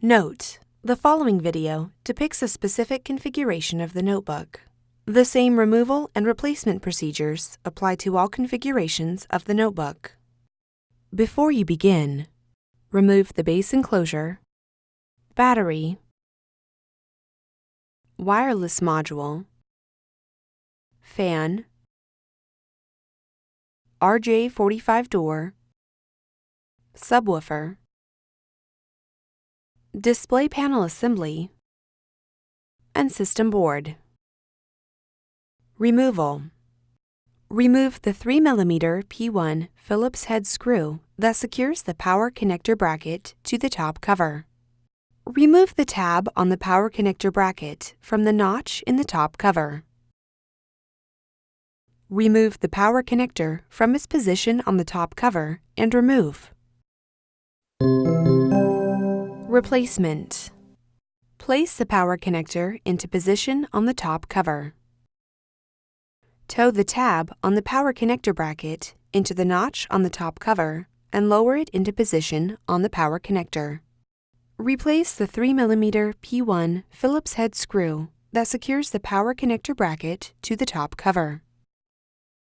Note: the following video depicts a specific configuration of the notebook. The same removal and replacement procedures apply to all configurations of the notebook. Before you begin, remove the base enclosure, battery, wireless module, fan, RJ45 door, subwoofer, display panel assembly, and system board. Removal: remove the 3mm P1 Phillips-head screw that secures the power connector bracket to the top cover. Remove the tab on the power connector bracket from the notch in the top cover. Remove the power connector from its position on the top cover and remove. Replacement: place the power connector into position on the top cover. Toe the tab on the power connector bracket into the notch on the top cover and lower it into position on the power connector. Replace the 3mm P1 Phillips-head screw that secures the power connector bracket to the top cover.